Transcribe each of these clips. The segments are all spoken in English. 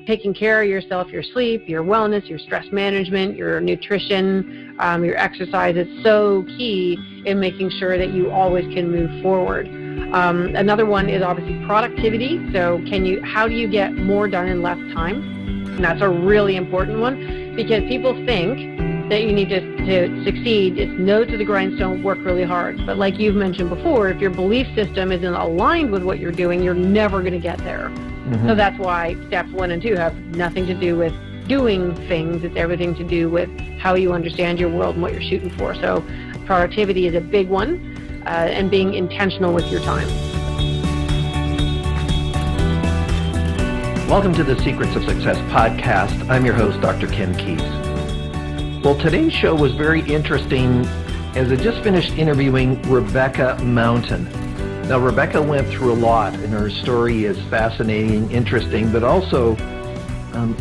taking care of yourself, your sleep, your wellness, your stress management, your nutrition, your exercise is so key in making sure that you always can move forward. Another one is obviously productivity. So how do you get more done in less time? And that's a really important one, because people think that you need to succeed, it's nose to the grindstone, work really hard. But like you've mentioned before, if your belief system isn't aligned with what you're doing, you're never going to get there. Mm-hmm. So that's why steps 1 and 2 have nothing to do with doing things. It's everything to do with how you understand your world and what you're shooting for. So productivity is a big one, and being intentional with your time. Welcome to the Secrets of Success podcast. I'm your host, Dr. Ken Keis. Well, today's show was very interesting as I just finished interviewing Rebecca Mountain. Now, Rebecca went through a lot, and her story is fascinating, interesting, but also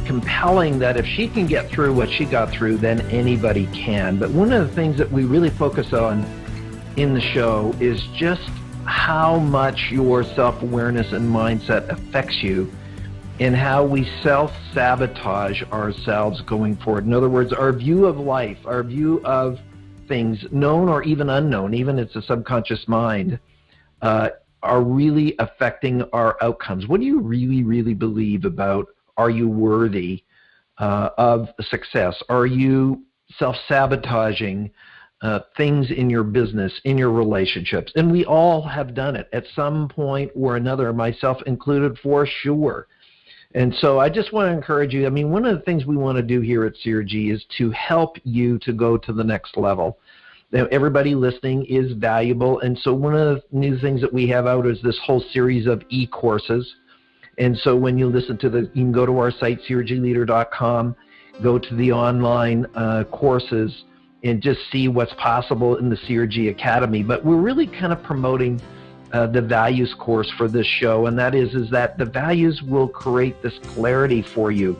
compelling that if she can get through what she got through, then anybody can. But one of the things that we really focus on in the show is just how much your self-awareness and mindset affects you and how we self-sabotage ourselves going forward. In other words, our view of life, our view of things, known or even unknown, even it's a subconscious mind, are really affecting our outcomes. What do you really, really believe about, are you worthy of success? Are you self-sabotaging things in your business, in your relationships? And we all have done it at some point or another, myself included, for sure. And so I just want to encourage you. I mean, one of the things we want to do here at CRG is to help you to go to the next level. Now, everybody listening is valuable, and so one of the new things that we have out is this whole series of e-courses. And so when you listen to you can go to our site, crgleader.com, go to the online courses, and just see what's possible in the CRG Academy. But we're really kind of promoting the values course for this show, and that is that the values will create this clarity for you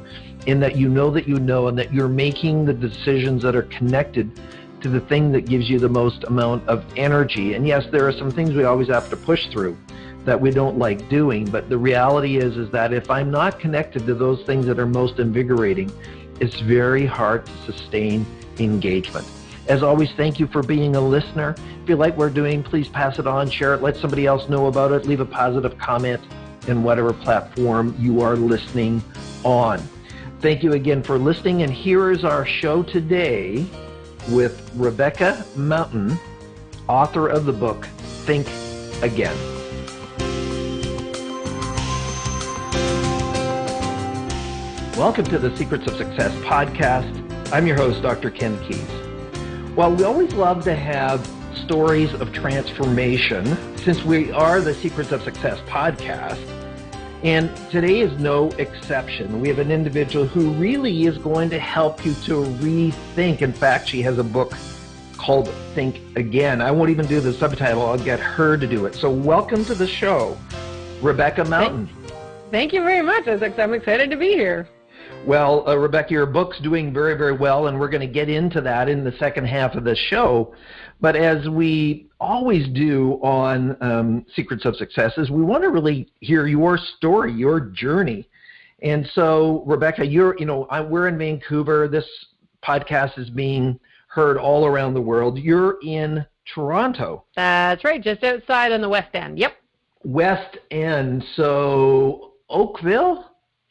in that you know, and that you're making the decisions that are connected to the thing that gives you the most amount of energy. And yes, there are some things we always have to push through that we don't like doing, but the reality is that if I'm not connected to those things that are most invigorating, it's very hard to sustain engagement. As always, thank you for being a listener. If you like what we're doing, please pass it on, share it, let somebody else know about it, leave a positive comment in whatever platform you are listening on. Thank you again for listening, and here is our show today with Rebecca Mountain, author of the book, Think Again. Welcome to the Secrets of Success podcast. I'm your host, Dr. Ken Keis. Well, we always love to have stories of transformation since we are the Secrets of Success podcast, and today is no exception. We have an individual who really is going to help you to rethink. In fact, she has a book called Think Again. I won't even do the subtitle. I'll get her to do it. So welcome to the show, Rebecca Mountain. Thank you very much. I'm excited to be here. Well, Rebecca, your book's doing very, very well, and we're going to get into that in the second half of the show. But as we always do on Secrets of Success, is we want to really hear your story, your journey. And so, Rebecca, we're in Vancouver. This podcast is being heard all around the world. You're in Toronto. That's right, just outside on the West End. Yep. West End. So, Oakville?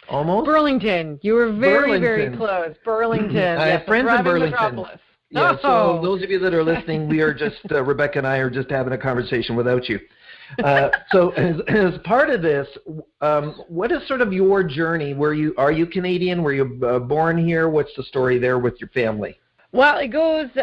Almost? Burlington. You were very close. Burlington. I have friends in Burlington. Metropolis. Yeah, so those of you that are listening, we are just, Rebecca and I are just having a conversation without you. So as part of this, what is sort of your journey? Are you Canadian? Were you born here? What's the story there with your family? Well,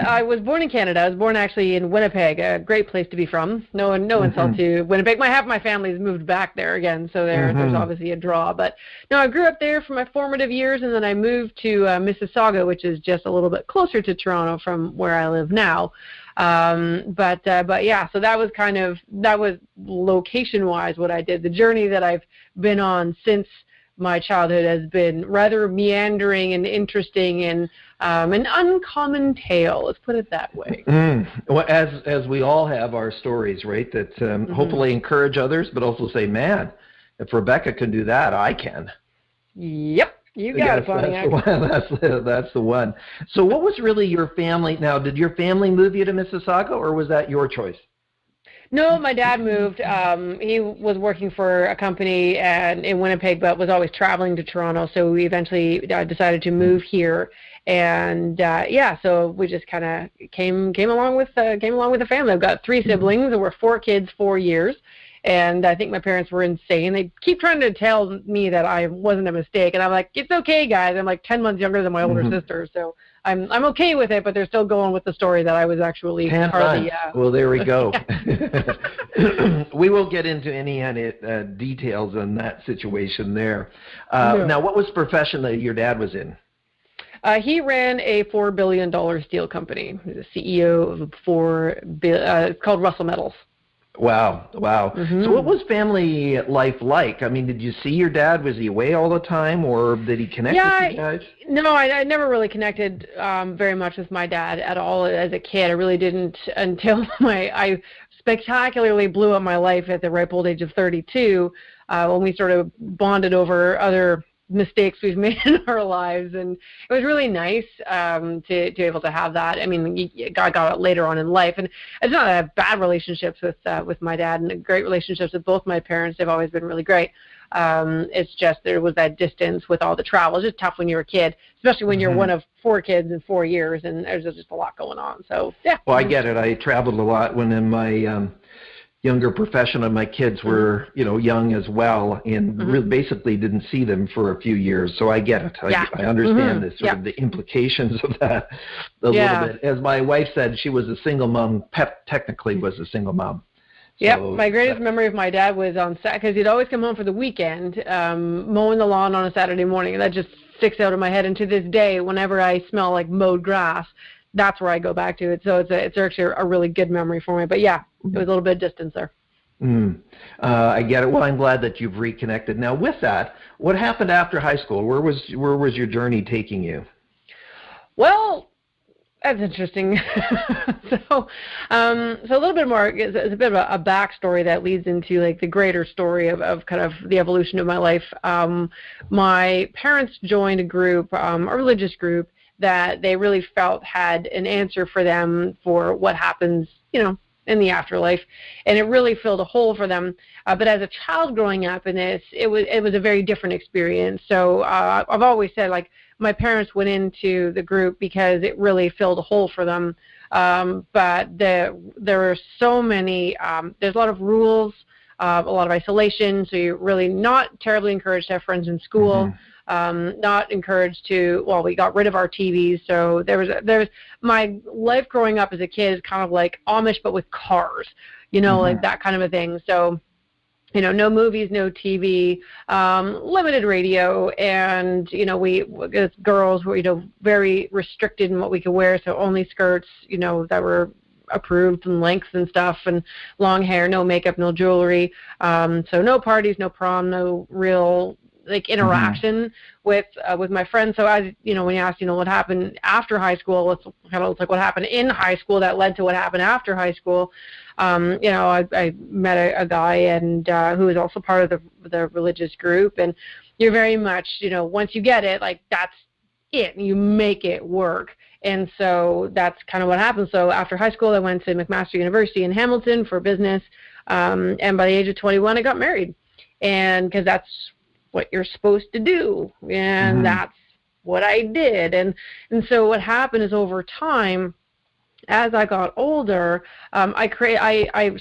I was born in Canada. I was born actually in Winnipeg, a great place to be from. No insult to Winnipeg. Half my family's moved back there again, so there's obviously a draw. But no, I grew up there for my formative years, and then I moved to Mississauga, which is just a little bit closer to Toronto from where I live now. But yeah, so that was location-wise what I did. The journey that I've been on since my childhood has been rather meandering and interesting and an uncommon tale. Let's put it that way. Well, as we all have our stories, right? That hopefully encourage others, but also say, man, if Rebecca can do that, I can. Yep, you got it, Pontiac. That's the one. So what was really your family? Now, did your family move you to Mississauga, or was that your choice? No, my dad moved. He was working for a company in Winnipeg, but was always traveling to Toronto. So we eventually decided to move here, and so we just kind of came along with the family. I've got 3 siblings. There were 4 kids, 4 years. And I think my parents were insane. They keep trying to tell me that I wasn't a mistake. And I'm like, it's okay, guys. I'm like 10 months younger than my older sister. So I'm okay with it, but they're still going with the story that I was actually part of the... Well, there we go. We won't get into any details on that situation there. No. Now, what was the profession that your dad was in? He ran a $4 billion steel company. He was the CEO of it's called Russell Metals. Wow. So what was family life like? I mean, did you see your dad? Was he away all the time, or did he connect with you guys? No, I never really connected very much with my dad at all as a kid. I really didn't until I spectacularly blew up my life at the ripe old age of 32 when we sort of bonded over other mistakes we've made in our lives, and it was really nice to be able to have that. I mean, I got it later on in life, and it's not that I have bad relationships with my dad, and great relationships with both my parents. They've always been really great. It's just there was that distance with all the travel. It's just tough when you're a kid, especially when you're one of 4 kids in 4 years, and there's just a lot going on. So yeah. Well, I get it. I traveled a lot when in my younger profession, and my kids were, young as well, and really basically didn't see them for a few years. So I get it. I understand this sort of the implications of that a little bit. As my wife said, she was a single mom. Pep technically was a single mom. Yep, my greatest memory of my dad was on Saturday, because he'd always come home for the weekend, mowing the lawn on a Saturday morning, and that just sticks out in my head. And to this day, whenever I smell like mowed grass, that's where I go back to it. So it's actually a really good memory for me. But yeah, it was a little bit of distance there. I get it. Well, I'm glad that you've reconnected. Now, with that, what happened after high school? Where was your journey taking you? Well, that's interesting. So a little bit more. It's a bit of a backstory that leads into like the greater story of kind of the evolution of my life. My parents joined a group, a religious group, that they really felt had an answer for them for what happens, in the afterlife, and it really filled a hole for them. But as a child growing up in this, it was a very different experience. So I've always said, like, my parents went into the group because it really filled a hole for them. But there are so many, there's a lot of rules, a lot of isolation, so you're really not terribly encouraged to have friends in school. Not encouraged to, we got rid of our TVs, so there was my life growing up as a kid is kind of like Amish, but with cars, like that kind of a thing. So, no movies, no TV, limited radio, and, we, as girls, were, very restricted in what we could wear, so only skirts, that were approved and lengths and stuff, and long hair, no makeup, no jewelry, so no parties, no prom, no real interaction with my friends. So when you asked, what happened after high school, let's kind of look like what happened in high school that led to what happened after high school. I met a guy and who was also part of the religious group, and you're very much, once you get it, like that's it, you make it work. And so that's kind of what happened. So after high school, I went to McMaster University in Hamilton for business, and by the age of 21, I got married, and because that's what you're supposed to do, and that's what I did. And so what happened is, over time, as I got older, I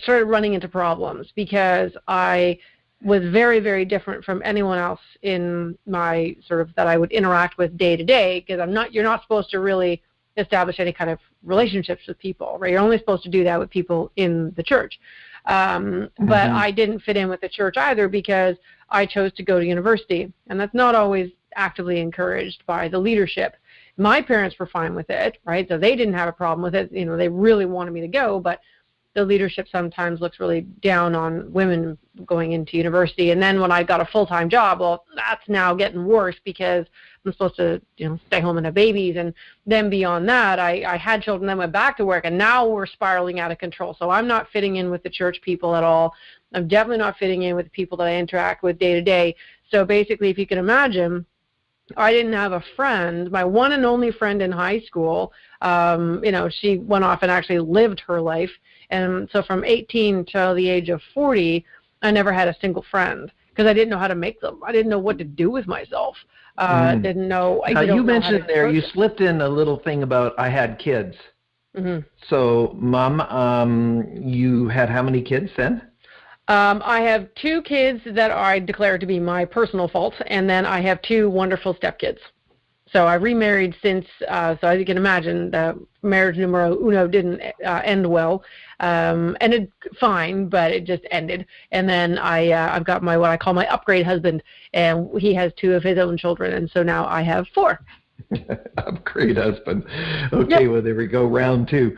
started running into problems because I was very, very different from anyone else in my sort of that I would interact with day to day, because you're not supposed to really establish any kind of relationships with people, right? You're only supposed to do that with people in the church. But I didn't fit in with the church either, because I chose to go to university, and that's not always actively encouraged by the leadership. My parents were fine with it, right? So they didn't have a problem with it. They really wanted me to go, but the leadership sometimes looks really down on women going into university. And then when I got a full-time job, that's now getting worse, because I'm supposed to, stay home and have babies. And then beyond that, I had children, then went back to work, and now we're spiraling out of control. So I'm not fitting in with the church people at all. I'm definitely not fitting in with the people that I interact with day to day. So basically, if you can imagine, I didn't have a friend. My one and only friend in high school, she went off and actually lived her life. And so from 18 till the age of 40, I never had a single friend because I didn't know how to make them. I didn't know what to do with myself. Didn't know. Now, you mentioned there, you slipped in a little thing about I had kids. Mm-hmm. So, Mom, you had how many kids then? I have 2 kids that I declare to be my personal fault, and then I have 2 wonderful stepkids. So I remarried since, so as you can imagine, the marriage numero uno didn't end well. Ended fine, but it just ended. And then I've got what I call my upgrade husband, and he has 2 of his own children, and so now I have 4. Upgrade husband. Okay, yep. Well, there we go, round 2.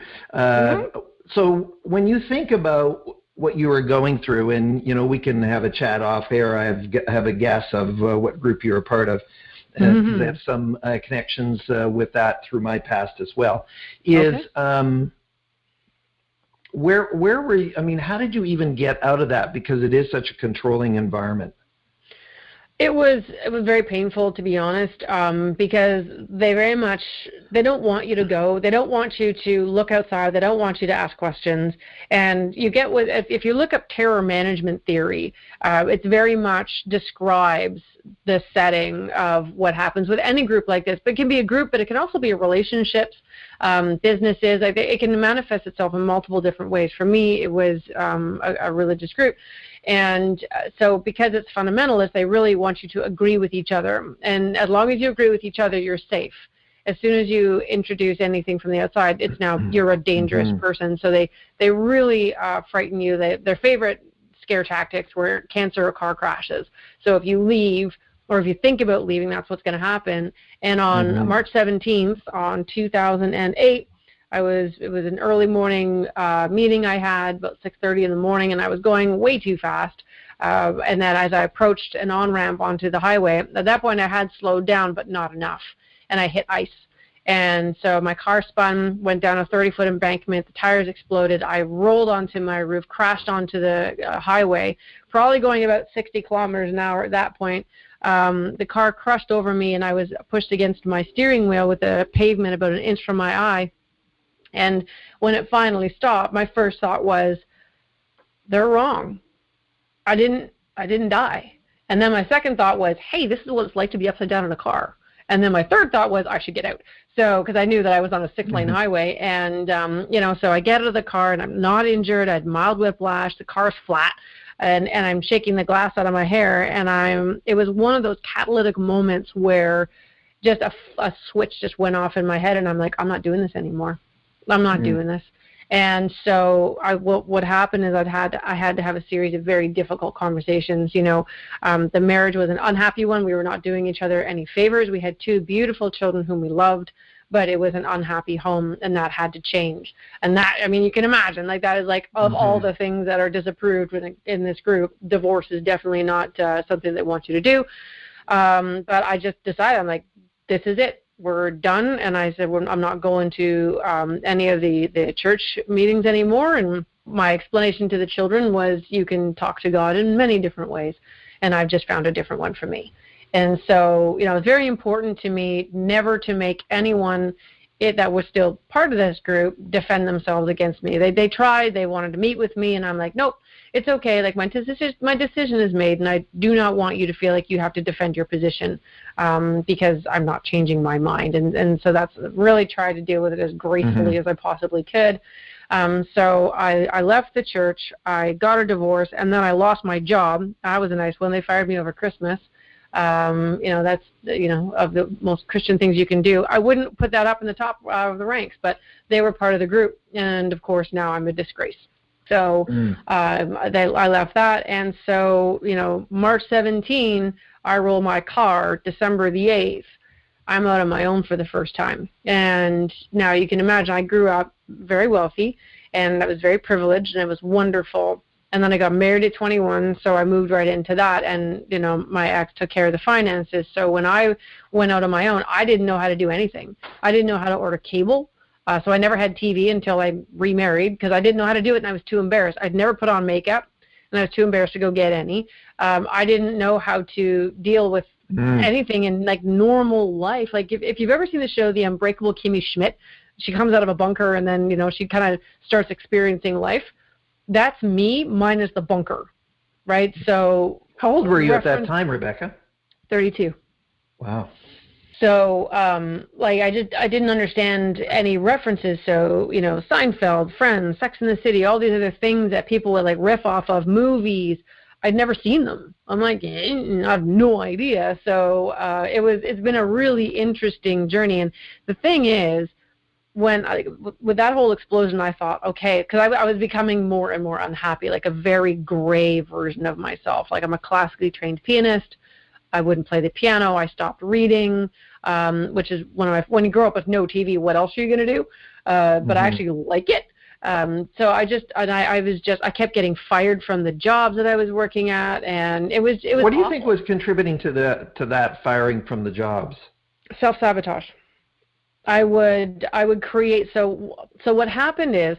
So when you think about what you were going through, and we can have a chat off air. I have a guess of what group you're a part of, because I have some connections with that through my past as well. Where were you? I mean, how did you even get out of that? Because it is such a controlling environment. It was very painful, to be honest, because they don't want you to go. They don't want you to look outside. They don't want you to ask questions. And if you look up terror management theory, it very much describes the setting of what happens with any group like this. But it can be a group, but it can also be relationships, businesses. It can manifest itself in multiple different ways. For me, it was a religious group. And so because it's fundamentalist, they really want you to agree with each other. And as long as you agree with each other, you're safe. As soon as you introduce anything from the outside, you're a dangerous person. So they really frighten you. Their favorite scare tactics were cancer or car crashes. So if you leave, or if you think about leaving, that's what's going to happen. And on March 17th, on 2008, it was an early morning meeting I had, about 6:30 in the morning, and I was going way too fast. And then as I approached an on-ramp onto the highway, at that point I had slowed down, but not enough, and I hit ice. And so my car spun, went down a 30-foot embankment, the tires exploded, I rolled onto my roof, crashed onto the highway, probably going about 60 kilometers an hour at that point. The car crushed over me, and I was pushed against my steering wheel with the pavement about an inch from my eye. And when it finally stopped, my first thought was, they're wrong. I didn't die. And then my second thought was, hey, this is what it's like to be upside down in a car. And then my third thought was, I should get out. So, because I knew that I was on a 6-lane highway, and so I get out of the car, and I'm not injured. I had mild whiplash. The car's flat, and I'm shaking the glass out of my hair, and it was one of those catalytic moments where just a switch just went off in my head, and I'm like, I'm not doing this anymore. I'm not doing this. And so what happened is I had to have a series of very difficult conversations. The marriage was an unhappy one. We were not doing each other any favors. We had 2 beautiful children whom we loved, but it was an unhappy home, and that had to change. And that, I mean, you can imagine, like, that is like, of all the things that are disapproved in this group, divorce is definitely not something they want you to do. But I just decided, I'm like, this is it. We're done. And I said, well, I'm not going to any of the church meetings anymore. And my explanation to the children was, you can talk to God in many different ways, and I've just found a different one for me. And so, it's very important to me never to make anyone that was still part of this group defend themselves against me. They tried, they wanted to meet with me, and I'm like, nope, it's okay. Like, my decision is made, and I do not want you to feel like you have to defend your position because I'm not changing my mind. And so that's really tried to deal with it as gracefully as I possibly could. So I left the church, I got a divorce, and then I lost my job. That was a nice one. They fired me over Christmas. That's, of the most Christian things you can do. I wouldn't put that up in the top of the ranks, but they were part of the group. And of course, now I'm a disgrace. So I left that. And so, March 17, I roll my car, December the 8th, I'm out on my own for the first time. And now you can imagine, I grew up very wealthy, and I was very privileged, and it was wonderful. And then I got married at 21, so I moved right into that. And, my ex took care of the finances. So when I went out on my own, I didn't know how to do anything. I didn't know how to order cable. So I never had TV until I remarried, because I didn't know how to do it, and I was too embarrassed. I'd never put on makeup. and I was too embarrassed to go get any. I didn't know how to deal with anything in like normal life. Like if you've ever seen the show The Unbreakable Kimmy Schmidt, she comes out of a bunker and then, she kind of starts experiencing life. That's me minus the bunker, right? So how old were you at that time, Rebecca? 32. Wow. So, I didn't understand any references. So, Seinfeld, Friends, Sex and the City, all these other things that people would like riff off of, movies. I'd never seen them. I'm like, I have no idea. So, it's been a really interesting journey. And the thing is, with that whole explosion, I thought, okay, because I was becoming more and more unhappy, like a very gray version of myself. Like I'm a classically trained pianist. I wouldn't play the piano. I stopped reading, which is when you grow up with no TV, what else are you going to do? But I actually like it. So I kept getting fired from the jobs that I was working at, and it was. What do you awful. think was contributing to that firing from the jobs? Self-sabotage. I would create. So what happened is,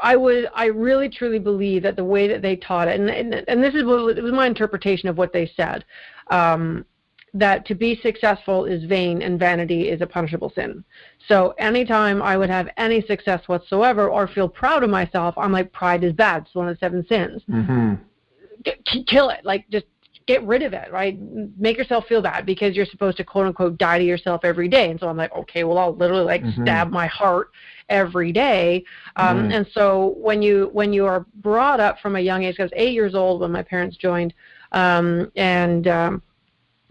I really truly believe that the way that they taught it, and this is what it was my interpretation of what they said, that to be successful is vain and vanity is a punishable sin. So anytime I would have any success whatsoever or feel proud of myself, I'm like, pride is bad. It's one of the 7 sins. Kill it. Like just get rid of it, right? Make yourself feel bad because you're supposed to quote unquote die to yourself every day. And so I'm like, okay, well, I'll literally stab my heart every day. And so when you are brought up from a young age, I was 8 years old when my parents joined,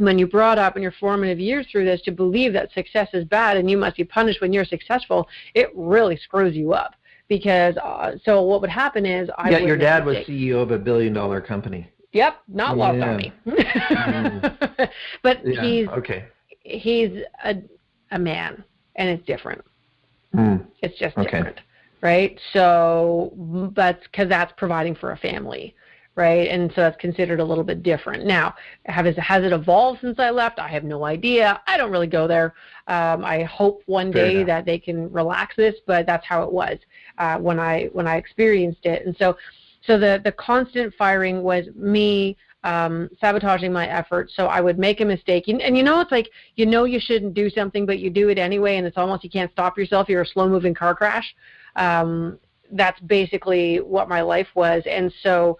when you're brought up in your formative years through this to believe that success is bad and you must be punished when you're successful, it really screws you up. Because so what would happen is your dad was CEO of $1 billion company. Yep, not lost on me. But he's a man, and it's different. It's just different, right? So that's because that's providing for a family, right? And so that's considered a little bit different. Now, has it evolved since I left? I have no idea. I don't really go there. I hope one day that they can relax this, but that's how it was when I experienced it. And so the constant firing was me sabotaging my efforts. So I would make a mistake. And it's like, you shouldn't do something, but you do it anyway, and it's almost you can't stop yourself. You're a slow-moving car crash. That's basically what my life was. And so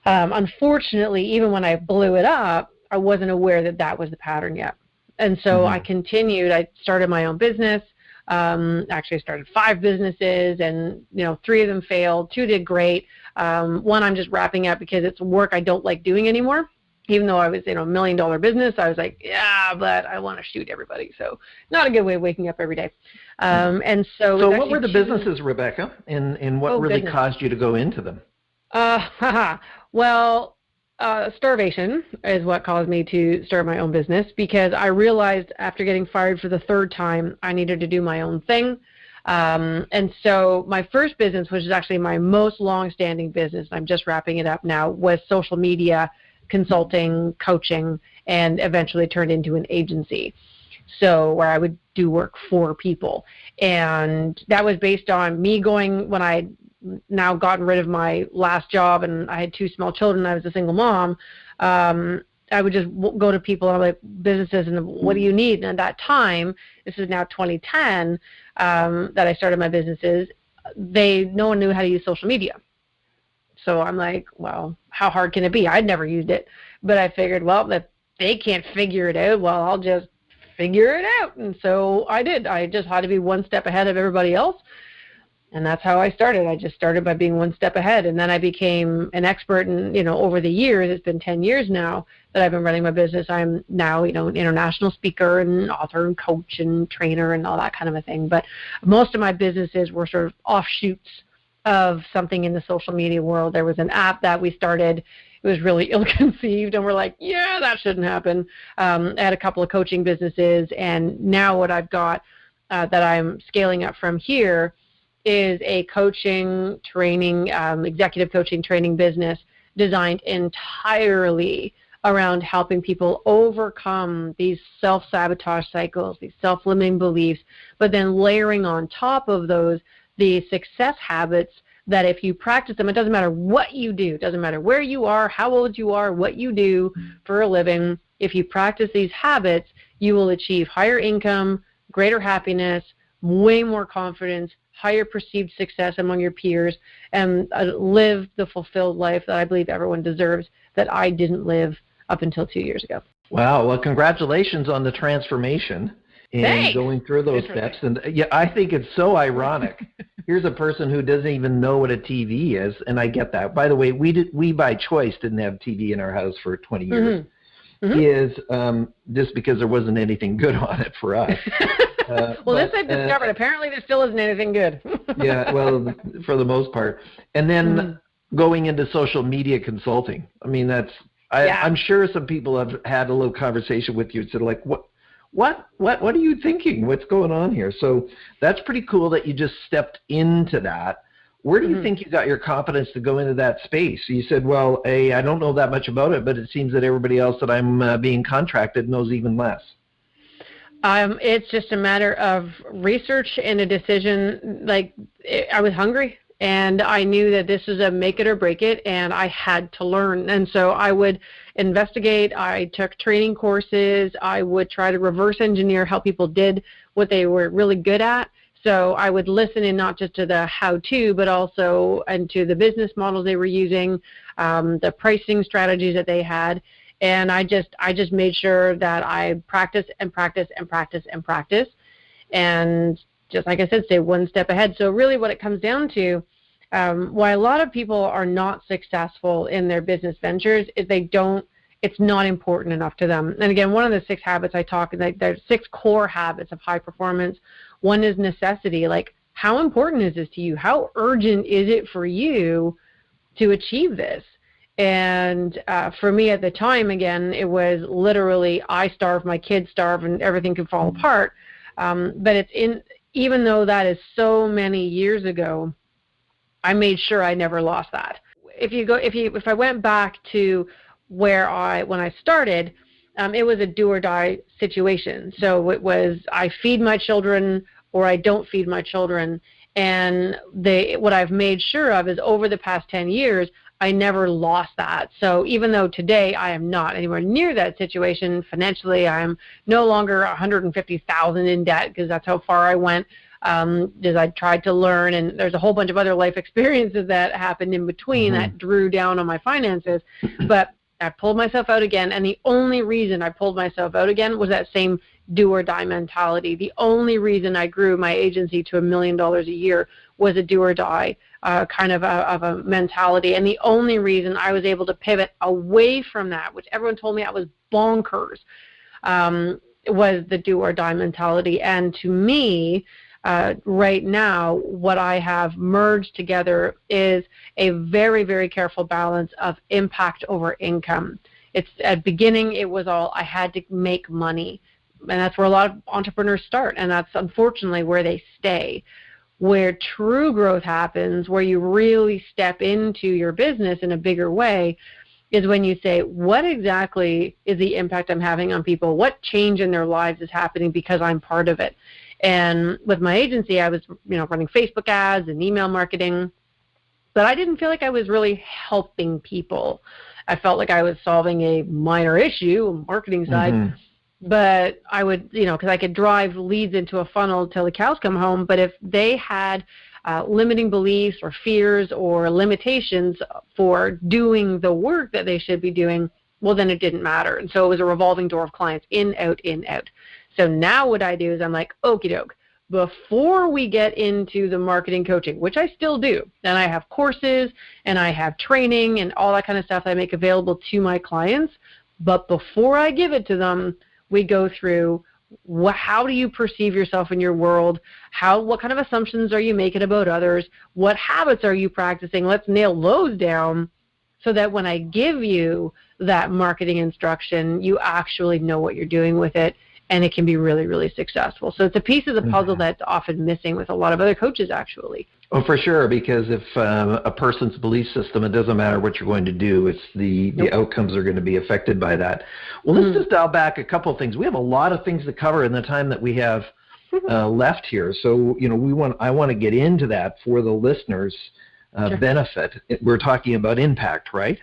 unfortunately, even when I blew it up, I wasn't aware that that was the pattern yet. And so I continued. I started my own business. Actually, I started 5 businesses, and 3 of them failed. 2 did great. One I'm just wrapping up because it's work I don't like doing anymore. Even though I was in a $1 million business, I was like, yeah, but I want to shoot everybody. So not a good way of waking up every day. And so what were the businesses, Rebecca, and what really caused you to go into them? Well, starvation is what caused me to start my own business, because I realized after getting fired for the 3rd time, I needed to do my own thing. And so my first business, which is actually my most long-standing business, I'm just wrapping it up now, was social media consulting, coaching, and eventually turned into an agency. So where I would do work for people. And that was based on me going, when I now gotten rid of my last job and I had 2 small children, I was a single mom, I would just go to people and I'm like, businesses, and what do you need? And at that time, this is now 2010, that I started my businesses, no one knew how to use social media. So I'm like, well, how hard can it be? I'd never used it, but I figured, well, if they can't figure it out, well, I'll just figure it out. And so I did. I just had to be one step ahead of everybody else. And that's how I started. I just started by being one step ahead. And then I became an expert. And, over the years, it's been 10 years now that I've been running my business. I'm now, an international speaker and author and coach and trainer and all that kind of a thing. But most of my businesses were sort of offshoots of something in the social media world. There was an app that we started. It was really ill-conceived, and we're like, yeah, that shouldn't happen. I had a couple of coaching businesses, and now what I've got that I'm scaling up from here is a coaching, training, executive coaching training business designed entirely around helping people overcome these self-sabotage cycles, these self-limiting beliefs, but then layering on top of those the success habits that if you practice them, it doesn't matter what you do, it doesn't matter where you are, how old you are, what you do for a living. If you practice these habits, you will achieve higher income, greater happiness, way more confidence, higher perceived success among your peers, and live the fulfilled life that I believe everyone deserves that I didn't live up until 2 years ago. Wow. Well, congratulations on the transformation and Thanks. going through those steps. And yeah, I think it's so ironic. Here's a person who doesn't even know what a TV is, and I get that. By the way, we by choice didn't have TV in our house for 20 years. Is just because there wasn't anything good on it for us. Well, this I've discovered. Apparently, there still isn't anything good. Yeah, well, for the most part. And then going into social media consulting. I mean, I'm sure some people have had a little conversation with you and said, like, what are you thinking? What's going on here? So that's pretty cool that you just stepped into that. Where do you think you got your confidence to go into that space? You said, well, I don't know that much about it, but it seems that everybody else that I'm being contracted knows even less. It's just a matter of research and a decision. Like, I was hungry, and I knew that this was a make it or break it, and I had to learn. And so I would investigate. I took training courses. I would try to reverse engineer how people did what they were really good at. So I would listen in not just to the how-to, but also into the business models they were using, the pricing strategies that they had. And I just made sure that I practice and practice and practice and practice. And just like I said, stay one step ahead. So really what it comes down to, why a lot of people are not successful in their business ventures is it's not important enough to them. And again, one of the 6 habits I talk, there's 6 core habits of high performance. One is necessity. Like, how important is this to you? How urgent is it for you to achieve this? And for me at the time, again, it was literally I starve, my kids starve, and everything could fall apart. But even though that is so many years ago, I made sure I never lost that. If I went back to when I started, it was a do or die situation. So it was I feed my children or I don't feed my children. And what I've made sure of is over the past 10 years, I never lost that. So even though today I am not anywhere near that situation financially, I am no longer $150,000 in debt because that's how far I went. As I tried to learn, and there's a whole bunch of other life experiences that happened in between that drew down on my finances. But I pulled myself out again, and the only reason I pulled myself out again was that same do or die mentality. The only reason I grew my agency to $1 million a year was a do or die kind of a mentality. And the only reason I was able to pivot away from that, which everyone told me I was bonkers, was the do or die mentality. And to me, right now, what I have merged together is a very, very careful balance of impact over income. It's at the beginning, it was all I had to make money. And that's where a lot of entrepreneurs start. And that's unfortunately where they stay. Where true growth happens, where you really step into your business in a bigger way, is when you say, what exactly is the impact I'm having on people? What change in their lives is happening because I'm part of it? And with my agency, I was, running Facebook ads and email marketing, but I didn't feel like I was really helping people. I felt like I was solving a minor issue, marketing side, but I would, because I could drive leads into a funnel till the cows come home. But if they had limiting beliefs or fears or limitations for doing the work that they should be doing, well, then it didn't matter. And so it was a revolving door of clients, in, out, in, out. So now what I do is I'm like, okie doke, before we get into the marketing coaching, which I still do, and I have courses and I have training and all that kind of stuff that I make available to my clients, but before I give it to them, we go through how do you perceive yourself in your world, what kind of assumptions are you making about others, what habits are you practicing, let's nail those down so that when I give you that marketing instruction, you actually know what you're doing with it. And it can be really, really successful. So it's a piece of the puzzle that's often missing with a lot of other coaches, actually. Oh, for sure, because if a person's belief system, it doesn't matter what you're going to do. It's the outcomes are going to be affected by that. Well, let's just dial back a couple of things. We have a lot of things to cover in the time that we have left here. So, I want to get into that for the listeners. Sure. benefit. We're talking about impact, right?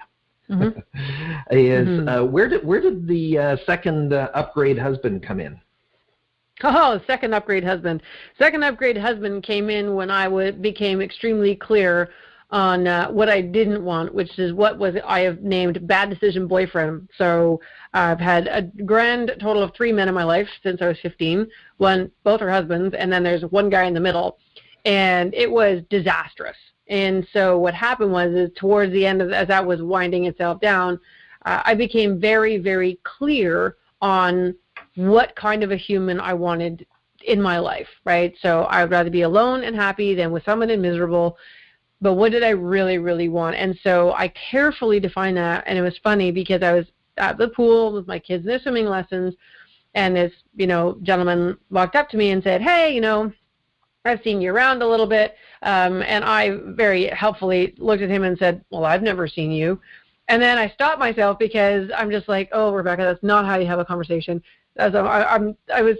Mm-hmm. Where did the second upgrade husband come in? Oh, second upgrade husband. Second upgrade husband came in when I became extremely clear on what I didn't want, which is I have named bad decision boyfriend. So I've had a grand total of 3 men in my life since I was 15. Both are husbands, and then there's one guy in the middle, and it was disastrous. And so what happened is towards the end, as that was winding itself down, I became very, very clear on what kind of a human I wanted in my life, right? So I would rather be alone and happy than with someone and miserable. But what did I really, really want? And so I carefully defined that. And it was funny because I was at the pool with my kids in their swimming lessons, and this, gentleman walked up to me and said, "Hey, I've seen you around a little bit." And I very helpfully looked at him and said, "Well, I've never seen you." And then I stopped myself because I'm just like, "Oh, Rebecca, that's not how you have a conversation." I was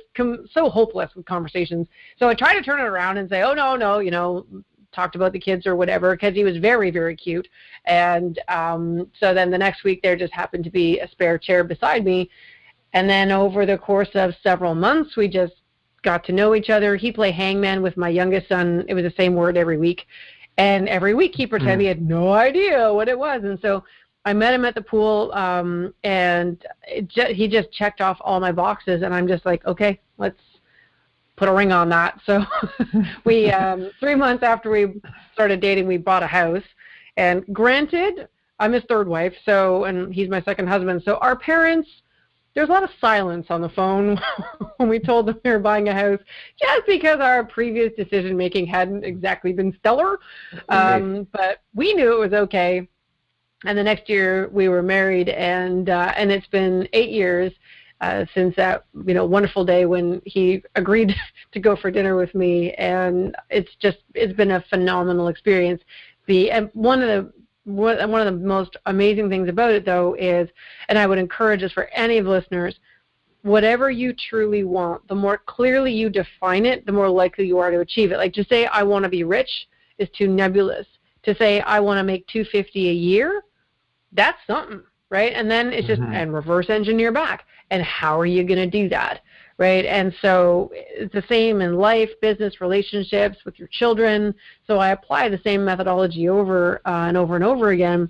so hopeless with conversations. So I tried to turn it around and say, "Oh, no, talked about the kids or whatever," because he was very, very cute. And so then the next week there just happened to be a spare chair beside me. And then over the course of several months, we just got to know each other. He played hangman with my youngest son. It was the same word every week. And every week he pretended he had no idea what it was. And so I met him at the pool, and he just checked off all my boxes. And I'm just like, okay, let's put a ring on that. So we 3 months after we started dating, we bought a house. And granted, I'm his third wife, and he's my second husband. So our parents, there's a lot of silence on the phone when we told them we were buying a house, just because our previous decision-making hadn't exactly been stellar. But we knew it was okay. And the next year we were married, and it's been 8 years since that wonderful day when he agreed to go for dinner with me, and it's been a phenomenal experience. One of the most amazing things about it, though, is, and I would encourage this for any of the listeners, whatever you truly want, the more clearly you define it, the more likely you are to achieve it. Like, to say I want to be rich is too nebulous. To say I want to make $250 a year, that's something, right? And then it's just and reverse engineer back. And how are you going to do that, right? And so it's the same in life, business, relationships, with your children. So I apply the same methodology over and over and over again.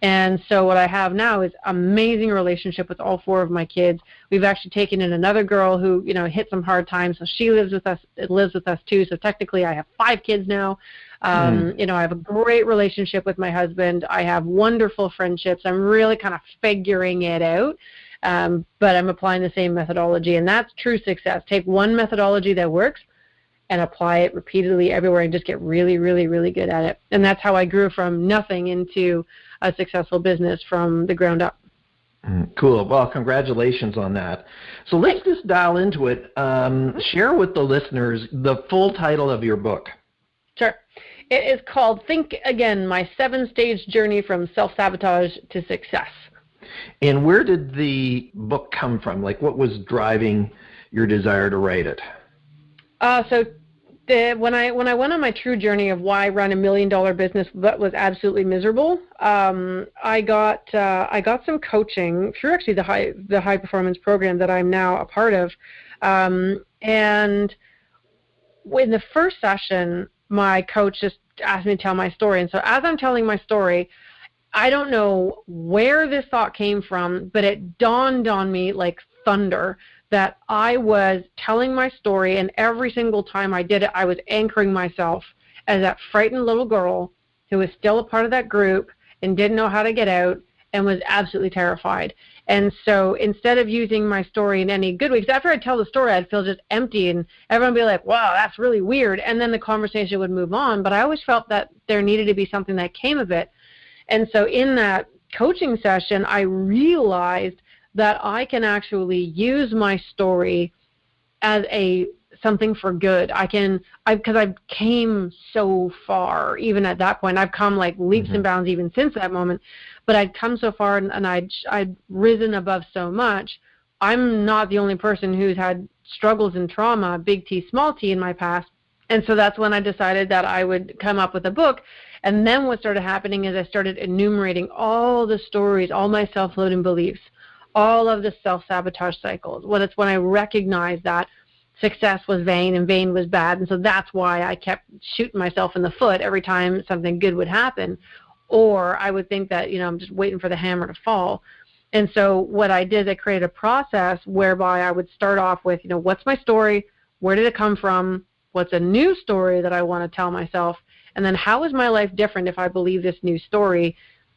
And so what I have now is amazing relationship with all 4 of my kids. We've actually taken in another girl who, hit some hard times, so she lives with us too. So technically I have 5 kids now. I have a great relationship with my husband. I have wonderful friendships. I'm really kind of figuring it out. But I'm applying the same methodology, and that's true success. Take one methodology that works and apply it repeatedly everywhere and just get really, really, really good at it. And that's how I grew from nothing into a successful business from the ground up. Cool. Well, congratulations on that. So let's just dial into it. Share with the listeners the full title of your book. Sure. It is called Think Again, My 7-Stage Journey from Self-Sabotage to Success. And where did the book come from? Like, what was driving your desire to write it? When I went on my true journey of why run $1 million business that was absolutely miserable, I got some coaching through actually the high performance program that I'm now a part of, and in the first session, my coach just asked me to tell my story. And so as I'm telling my story, I don't know where this thought came from, but it dawned on me like thunder that I was telling my story, and every single time I did it, I was anchoring myself as that frightened little girl who was still a part of that group and didn't know how to get out and was absolutely terrified. And so instead of using my story in any good way, because after I'd tell the story, I'd feel just empty, and everyone would be like, wow, that's really weird. And then the conversation would move on. But I always felt that there needed to be something that came of it. And so in that coaching session, I realized that I can actually use my story as something for good. Because I've came so far, even at that point. I've come like leaps and bounds even since that moment. But I'd come so far, and I'd risen above so much. I'm not the only person who's had struggles and trauma, big T, small t, in my past. And so that's when I decided that I would come up with a book. And then what started happening is I started enumerating all the stories, all my self-limiting beliefs, all of the self-sabotage cycles. Well, it's when I recognized that success was vain and vain was bad. And so that's why I kept shooting myself in the foot every time something good would happen. Or I would think that, I'm just waiting for the hammer to fall. And so what I did, I created a process whereby I would start off with, what's my story? Where did it come from? What's a new story that I want to tell myself? And then how is my life different if I believe this new story?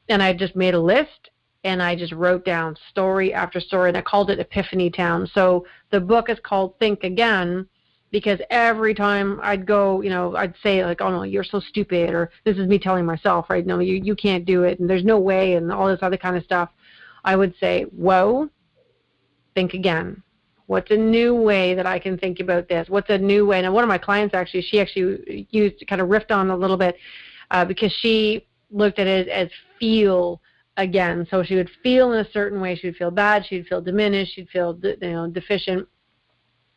And I just made a list, and I just wrote down story after story, and I called it Epiphany Town. So the book is called Think Again, because every time I'd go, I'd say like, oh no, you're so stupid, or this is me telling myself, right? No, you can't do it, and there's no way, and all this other kind of stuff. I would say, whoa, think again. What's a new way that I can think about this? What's a new way? And one of my clients she actually used, kind of riffed on a little bit, because she looked at it as feel again. So she would feel in a certain way. She would feel bad. She'd feel diminished. She'd feel deficient.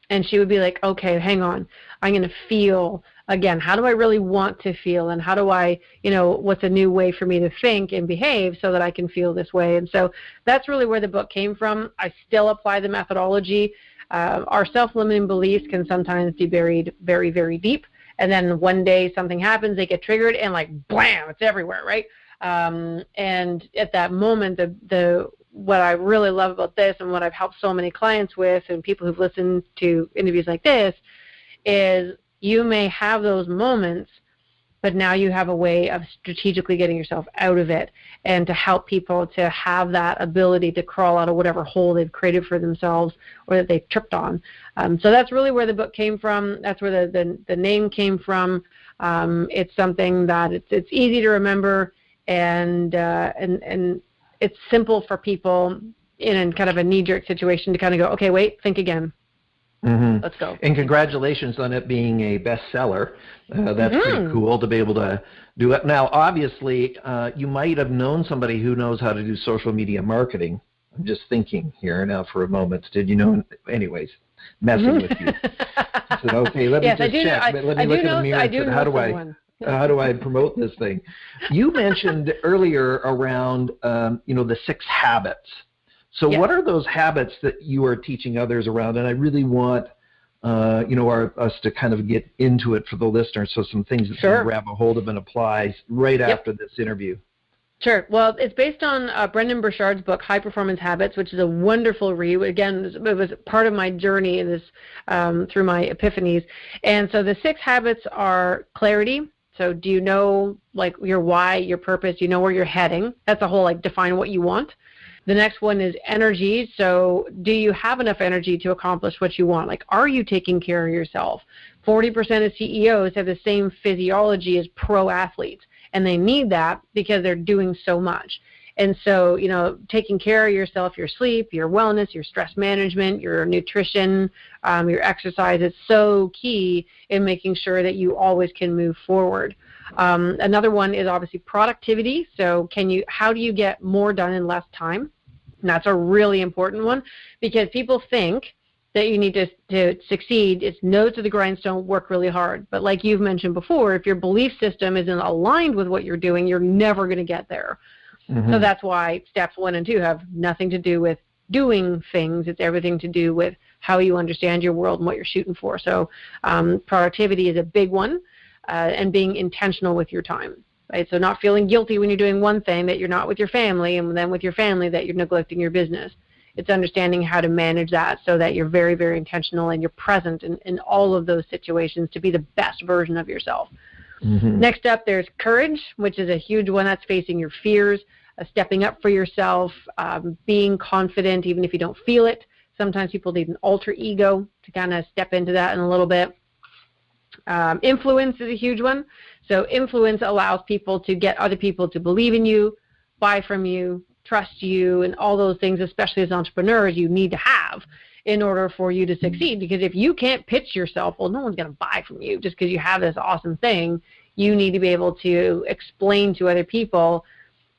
And she would be like, okay, hang on. I'm going to feel again. How do I really want to feel? And how do I, what's a new way for me to think and behave so that I can feel this way? And so that's really where the book came from. I still apply the methodology. Our self-limiting beliefs can sometimes be buried very, very deep. And then one day something happens, they get triggered, and like, blam, it's everywhere, right? And at that moment, what I really love about this, and what I've helped so many clients with, and people who've listened to interviews like this, is you may have those moments, but now you have a way of strategically getting yourself out of it, and to help people to have that ability to crawl out of whatever hole they've created for themselves or that they've tripped on. So that's really where the book came from. That's where the name came from. It's something that it's easy to remember, and it's simple for people in kind of a knee-jerk situation to kind of go, okay, wait, think again. Mm-hmm. Let's go. And congratulations on it being a bestseller. That's pretty cool to be able to do it. Now, obviously, you might have known somebody who knows how to do social media marketing. I'm just thinking here now for a moment. Did you know? Anyways, messing with you. I said, okay, let me just check. Let me look in the mirror and say, how do I promote this thing? You mentioned earlier around, the 6 habits. So what are those habits that you are teaching others around? And I really want, us to kind of get into it for the listeners. So some things that you can grab a hold of and apply right after this interview. Sure. Well, it's based on Brendon Burchard's book, High Performance Habits, which is a wonderful read. Again, it was part of my journey in this through my epiphanies. And so the 6 habits are clarity. So do you know, like, your why, your purpose? Do you know where you're heading? That's a whole, define what you want. The next one is energy. So do you have enough energy to accomplish what you want? Like, are you taking care of yourself? 40% of CEOs have the same physiology as pro athletes, and they need that because they're doing so much. And so, taking care of yourself, your sleep, your wellness, your stress management, your nutrition, your exercise is so key in making sure that you always can move forward. Another one is obviously productivity. So how do you get more done in less time? And that's a really important one, because people think that you need to succeed. It's nose to the grindstone, work really hard. But like you've mentioned before, if your belief system isn't aligned with what you're doing, you're never going to get there. Mm-hmm. So that's why steps 1 and 2 have nothing to do with doing things. It's everything to do with how you understand your world and what you're shooting for. So productivity is a big one, and being intentional with your time. Right? So not feeling guilty when you're doing one thing that you're not with your family, and then with your family that you're neglecting your business. It's understanding how to manage that so that you're very, very intentional and you're present in all of those situations to be the best version of yourself. Mm-hmm. Next up, there's courage, which is a huge one. That's facing your fears, stepping up for yourself, being confident even if you don't feel it. Sometimes people need an alter ego to kind of step into that in a little bit. Influence is a huge one. So influence allows people to get other people to believe in you, buy from you, trust you, and all those things, especially as entrepreneurs, you need to have in order for you to succeed. Because if you can't pitch yourself, well, no one's going to buy from you just because you have this awesome thing. You need to be able to explain to other people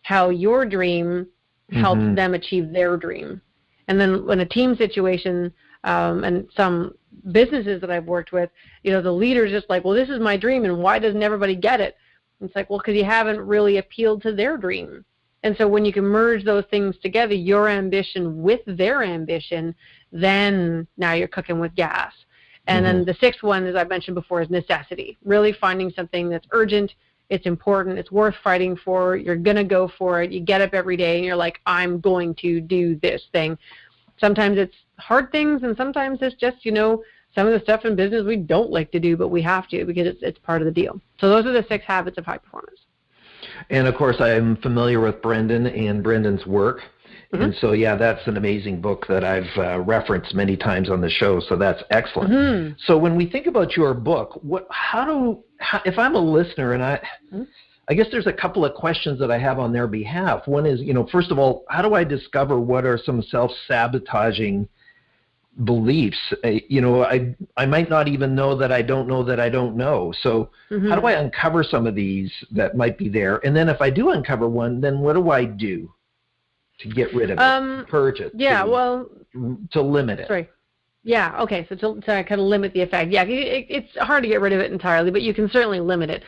how your dream helps them achieve their dream. And then when a team situation, and some businesses that I've worked with, the leader's just like, well, this is my dream, and why doesn't everybody get it? And it's like, well, because you haven't really appealed to their dream. And so when you can merge those things together, your ambition with their ambition, then now you're cooking with gas. And then the sixth one, as I mentioned before, is necessity. Really finding something that's urgent, it's important, it's worth fighting for, you're going to go for it, you get up every day and you're like, I'm going to do this thing. Sometimes it's hard things, and sometimes it's just, some of the stuff in business we don't like to do, but we have to because it's part of the deal. So those are the 6 habits of high performance. And, of course, I'm familiar with Brendan and Brendan's work. And so, yeah, that's an amazing book that I've referenced many times on the show, so that's excellent. So when we think about your book, if I'm a listener, and I guess there's a couple of questions that I have on their behalf. One is, first of all, how do I discover what are some self-sabotaging beliefs? I might not even know that I don't know that I don't know. So how do I uncover some of these that might be there? And then if I do uncover one, then what do I do to get rid of it, purge it, to limit it? Sorry. Yeah, okay, so to kind of limit the effect. Yeah, it's hard to get rid of it entirely, but you can certainly limit it.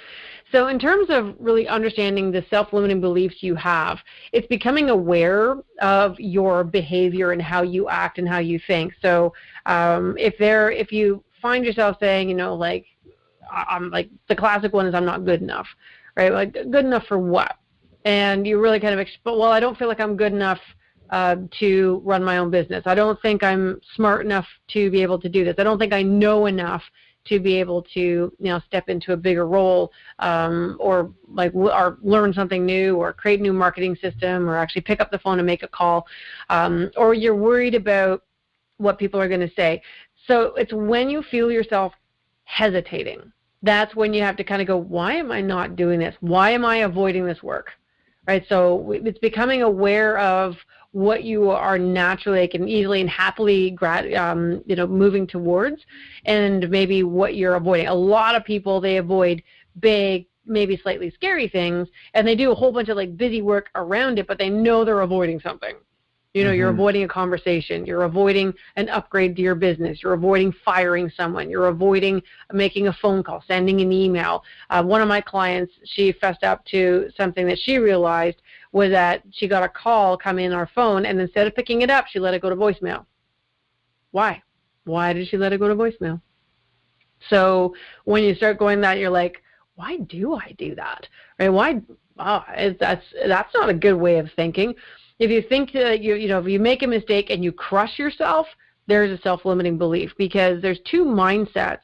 So in terms of really understanding the self-limiting beliefs you have, it's becoming aware of your behavior and how you act and how you think. So if you find yourself saying, I'm like, the classic one is I'm not good enough, right? Like, good enough for what? And you really kind of, I don't feel like I'm good enough to run my own business. I don't think I'm smart enough to be able to do this. I don't think I know enough to be able to, step into a bigger role, or learn something new, or create a new marketing system, or actually pick up the phone and make a call, or you're worried about what people are going to say. So it's when you feel yourself hesitating, that's when you have to kind of go, why am I not doing this? Why am I avoiding this work? Right? So it's becoming aware of what you are naturally and easily and happily moving towards, and maybe what you're avoiding. A lot of people, they avoid big, maybe slightly scary things, and they do a whole bunch of busy work around it, but they know they're avoiding something. You're avoiding a conversation, you're avoiding an upgrade to your business, you're avoiding firing someone, you're avoiding making a phone call, sending an email. One of my clients, she fessed up to something that she realized was that she got a call come in our phone, and instead of picking it up, she let it go to voicemail. Why? Why did she let it go to voicemail? So when you start going that, you're like, why do I do that? Right? That's not a good way of thinking. If you think that if you make a mistake and you crush yourself, there's a self-limiting belief, because there's 2 mindsets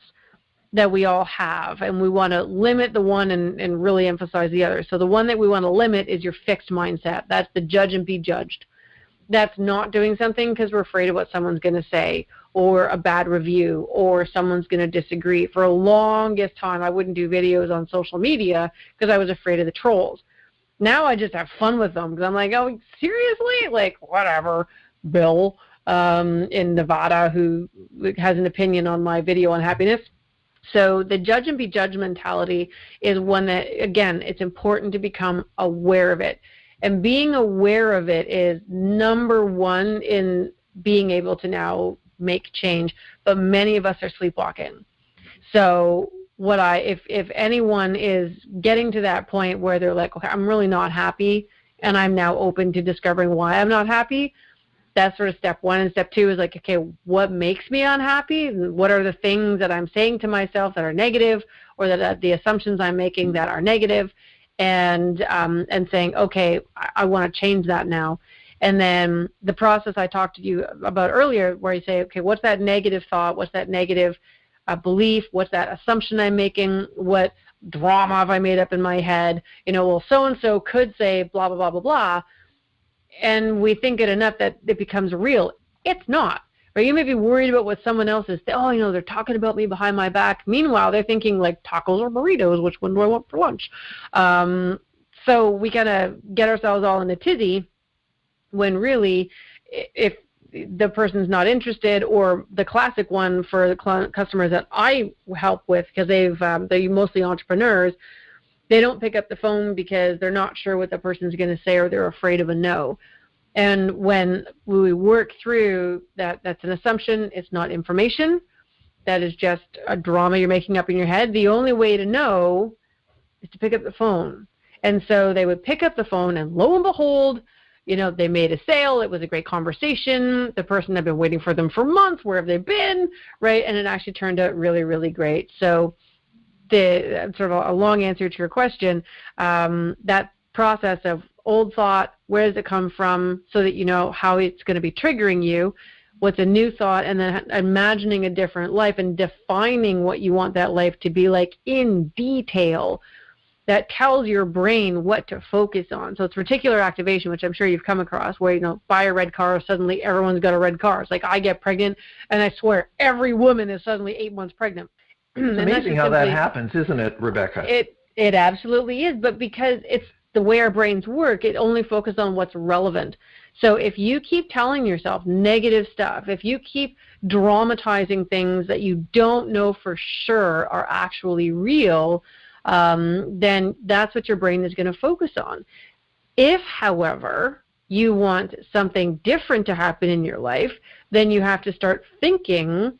that we all have, and we want to limit the one and really emphasize the other. So the one that we want to limit is your fixed mindset. That's the judge and be judged. That's not doing something because we're afraid of what someone's going to say, or a bad review, or someone's going to disagree. For a longest time, I wouldn't do videos on social media because I was afraid of the trolls. Now I just have fun with them because I'm like, oh, seriously? Like, whatever, Bill in Nevada, who has an opinion on my video on happiness. So the judge and be judged mentality is one that, again, it's important to become aware of it. And being aware of it is number one in being able to now make change. But many of us are sleepwalking. So if anyone is getting to that point where they're like, okay, I'm really not happy, and I'm now open to discovering why I'm not happy, that's sort of step 1. And step 2 is like, okay, what makes me unhappy? What are the things that I'm saying to myself that are negative, or that the assumptions I'm making that are negative, and saying, okay, I want to change that now. And then the process I talked to you about earlier, where you say, okay, what's that negative thought? What's that negative belief? What's that assumption I'm making? What drama have I made up in my head? Well, so-and-so could say blah, blah, blah, blah, blah. And we think it enough that it becomes real. It's not. Right? You may be worried about what someone else is saying. Oh, they're talking about me behind my back. Meanwhile, they're thinking like tacos or burritos. Which one do I want for lunch? So we kind of get ourselves all in a tizzy when really, if the person's not interested, or the classic one for the customers that I help with, because they're mostly entrepreneurs, they don't pick up the phone because they're not sure what the person's going to say, or they're afraid of a no. And when we work through that, that's an assumption, it's not information, that is just a drama you're making up in your head, the only way to know is to pick up the phone. And so they would pick up the phone, and lo and behold, they made a sale. It was a great conversation. The person had been waiting for them for months. Where have they been? Right? And it actually turned out really, really great. So sort of a long answer to your question, that process of old thought, where does it come from, so that you know how it's going to be triggering you, what's a new thought, and then imagining a different life and defining what you want that life to be like in detail. That tells your brain what to focus on. So it's reticular activation, which I'm sure you've come across, where, buy a red car, suddenly everyone's got a red car. It's like I get pregnant, and I swear every woman is suddenly 8 months pregnant. It's amazing how that happens, isn't it, Rebecca? It absolutely is, but because it's the way our brains work, it only focuses on what's relevant. So if you keep telling yourself negative stuff, if you keep dramatizing things that you don't know for sure are actually real, then that's what your brain is going to focus on. If, however, you want something different to happen in your life, then you have to start thinking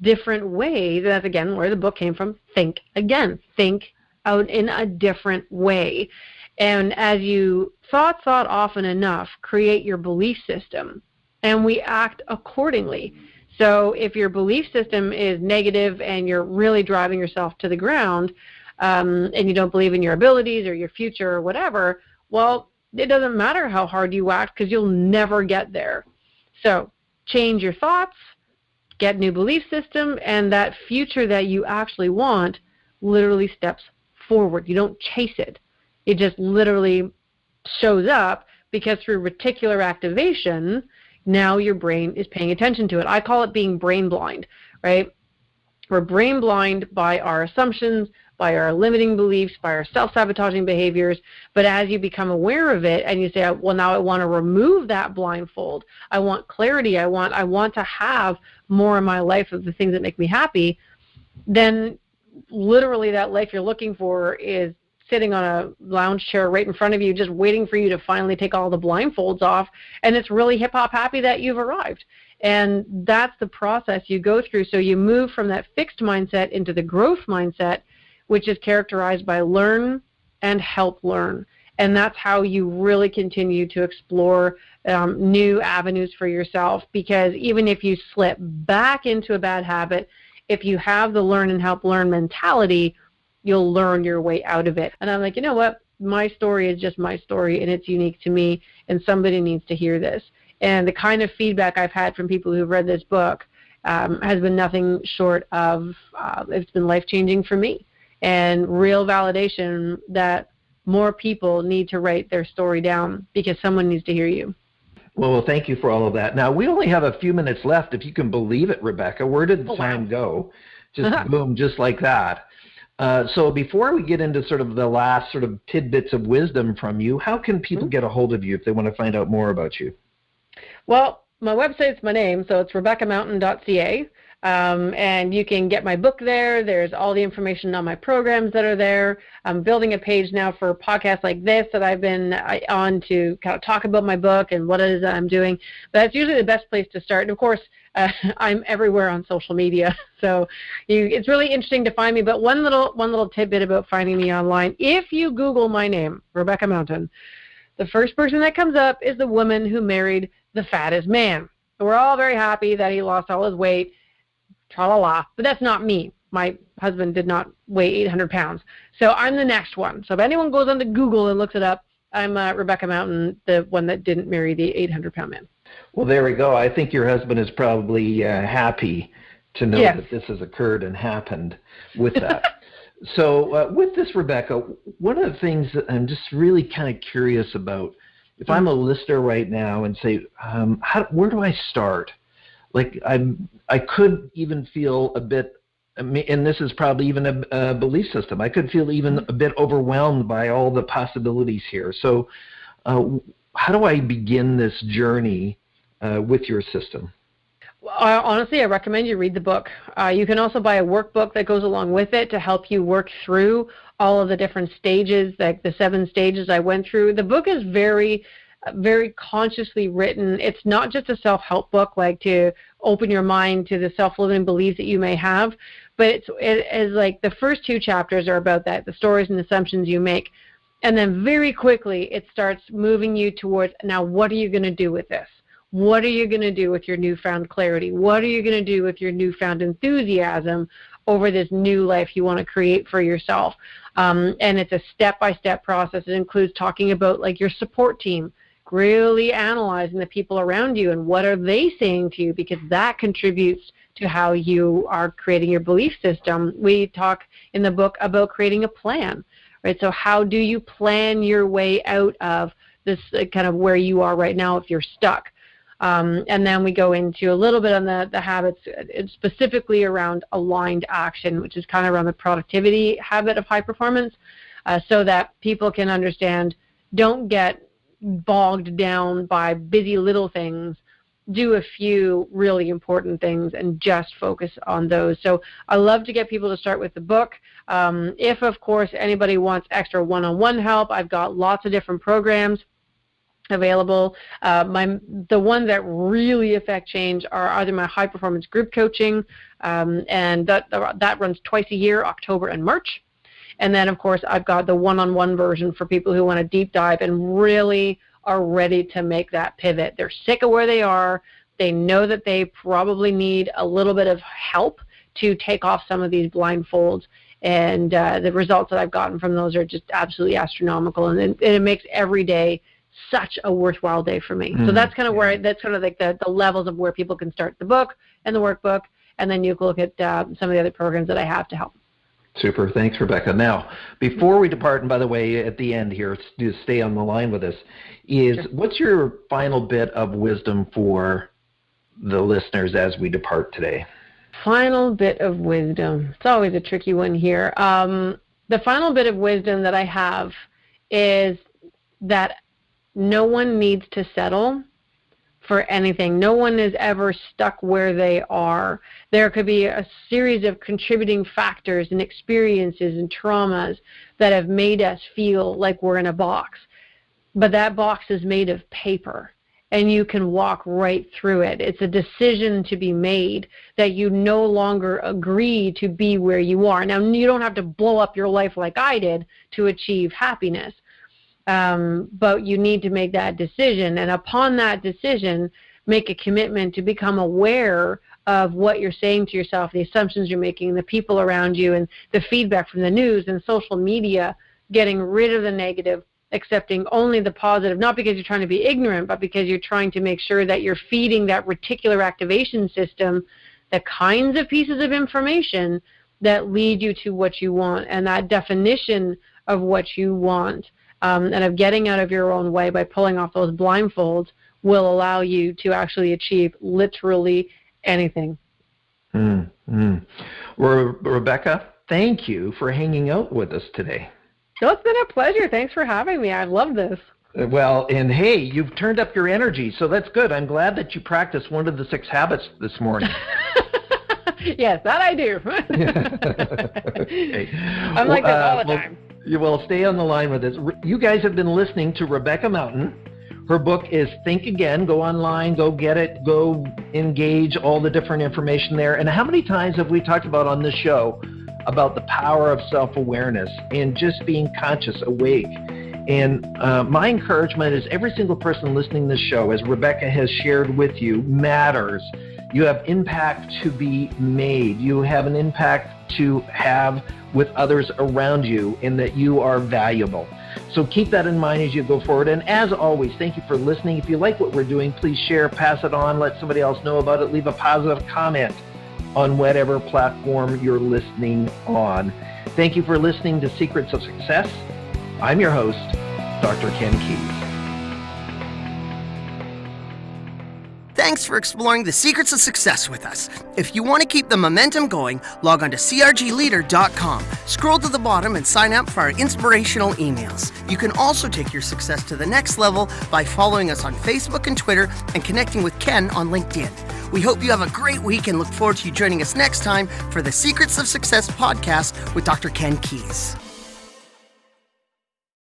different ways. That's, again, where the book came from. Think again. Think out in a different way. And as you thought often enough, create your belief system, and we act accordingly. So if your belief system is negative and you're really driving yourself to the ground, and you don't believe in your abilities or your future or whatever, well, it doesn't matter how hard you act, because you'll never get there. So change your thoughts, get new belief system, and that future that you actually want literally steps forward. You don't chase it. It just literally shows up, because through reticular activation, now your brain is paying attention to it. I call it being brain blind, right? We're brain blind by our assumptions, by our limiting beliefs, by our self-sabotaging behaviors. But as you become aware of it and you say, well, now I want to remove that blindfold. I want clarity. I want to have more in my life of the things that make me happy. Then literally that life you're looking for is sitting on a lounge chair right in front of you, just waiting for you to finally take all the blindfolds off. And it's really hip-hop happy that you've arrived. And that's the process you go through. So you move from that fixed mindset into the growth mindset, which is characterized by learn and help learn. And that's how you really continue to explore new avenues for yourself, because even if you slip back into a bad habit, if you have the learn and help learn mentality, you'll learn your way out of it. And I'm like, you know what? My story is just my story, and it's unique to me, and somebody needs to hear this. And the kind of feedback I've had from people who've read this book has been nothing short of, it's been life-changing for me, and real validation that more people need to write their story down, because someone needs to hear you. Well, thank you for all of that. Now, we only have a few minutes left, if you can believe it, Rebecca. Where did the time go? Just boom, just like that. So before we get into sort of the last sort of tidbits of wisdom from you, how can people get a hold of you if they want to find out more about you? Well, my website's my name, so it's rebeccamountain.ca. And you can get my book there. There's all the information on my programs that are there. I'm building a page now for podcasts like this that I've been on to kind of talk about my book and what it is that I'm doing. But that's usually the best place to start. And of course, I'm everywhere on social media, so it's really interesting to find me. But one little tidbit about finding me online: if you Google my name, Rebecca Mountain, the first person that comes up is the woman who married the fattest man. We're all very happy that he lost all his weight. Tra-la-la. But that's not me. My husband did not weigh 800 pounds. So I'm the next one. So if anyone goes onto Google and looks it up, I'm Rebecca Mountain, the one that didn't marry the 800-pound man. Well, there we go. I think your husband is probably happy to know that this has occurred and happened with that. So with this, Rebecca, one of the things that I'm just really kind of curious about, if I'm a listener right now and say, where do I start? Like I could even feel a bit, and this is probably even a belief system, I could feel even a bit overwhelmed by all the possibilities here. So how do I begin this journey with your system? Honestly, I recommend you read the book. You can also buy a workbook that goes along with it to help you work through all of the different stages, like the 7 stages I went through. The book is very very consciously written. It's not just a self-help book, like to open your mind to the self-limiting beliefs that you may have, but it is like the first 2 chapters are about that, the stories and assumptions you make. And then very quickly, it starts moving you towards, now what are you going to do with this? What are you going to do with your newfound clarity? What are you going to do with your newfound enthusiasm over this new life you want to create for yourself? And it's a step-by-step process. It includes talking about like your support team, really analyzing the people around you and what are they saying to you, because that contributes to how you are creating your belief system. We talk in the book about creating a plan, right? So how do you plan your way out of this kind of where you are right now if you're stuck? And then we go into a little bit on the habits, specifically around aligned action, which is kind of around the productivity habit of high performance, so that people can understand, don't get bogged down by busy little things. Do a few really important things and just focus on those. So I love to get people to start with the book. If, of course, anybody wants extra one-on-one help, I've got lots of different programs available. The ones that really affect change are either my high performance group coaching, and that runs twice a year, October and March. And then, of course, I've got the one-on-one version for people who want to deep dive and really are ready to make that pivot. They're sick of where they are. They know that they probably need a little bit of help to take off some of these blindfolds. And the results that I've gotten from those are just absolutely astronomical. And it makes every day such a worthwhile day for me. So that's kind of where, that's kind of like the levels of where people can start the book and the workbook, and then you can look at some of the other programs that I have to help. Super. Thanks, Rebecca. Now, before we depart, and by the way, at the end here, to stay on the line with us, is sure. What's your final bit of wisdom for the listeners as we depart today? Final bit of wisdom. It's always a tricky one here. The final bit of wisdom that I have is that no one needs to settle for anything. No one is ever stuck where they are. There could be a series of contributing factors and experiences and traumas that have made us feel like we're in a box. But that box is made of paper, and you can walk right through it. It's a decision to be made that you no longer agree to be where you are. Now, you don't have to blow up your life like I did to achieve happiness. But you need to make that decision, and upon that decision, make a commitment to become aware of what you're saying to yourself, the assumptions you're making, the people around you, and the feedback from the news and social media, getting rid of the negative, accepting only the positive, not because you're trying to be ignorant, but because you're trying to make sure that you're feeding that reticular activation system the kinds of pieces of information that lead you to what you want, and that definition of what you want. And of getting out of your own way by pulling off those blindfolds will allow you to actually achieve literally anything. Well, Rebecca, thank you for hanging out with us today. No, it's been a pleasure. Thanks for having me. I love this. Well, and hey, you've turned up your energy, so that's good. I'm glad that you practiced one of the 6 habits this morning. Yes, that I do. Okay. I'm like this all the time. You will stay on the line with us. You guys have been listening to Rebecca Mountain. Her book is Think Again. Go online, go get it, go engage all the different information there. And how many times have we talked about on this show about the power of self-awareness and just being conscious, awake? And my encouragement is every single person listening to this show, as Rebecca has shared with you, matters. You have impact to be made. You have an impact to have with others around you, and that you are valuable. So keep that in mind as you go forward. And as always, thank you for listening. If you like what we're doing, please share, pass it on, let somebody else know about it, leave a positive comment on whatever platform you're listening on. Thank you for listening to Secrets of Success. I'm your host, Dr. Ken Keis. Thanks for exploring the secrets of success with us. If you want to keep the momentum going, log on to crgleader.com. Scroll to the bottom and sign up for our inspirational emails. You can also take your success to the next level by following us on Facebook and Twitter and connecting with Ken on LinkedIn. We hope you have a great week and look forward to you joining us next time for the Secrets of Success podcast with Dr. Ken Keis.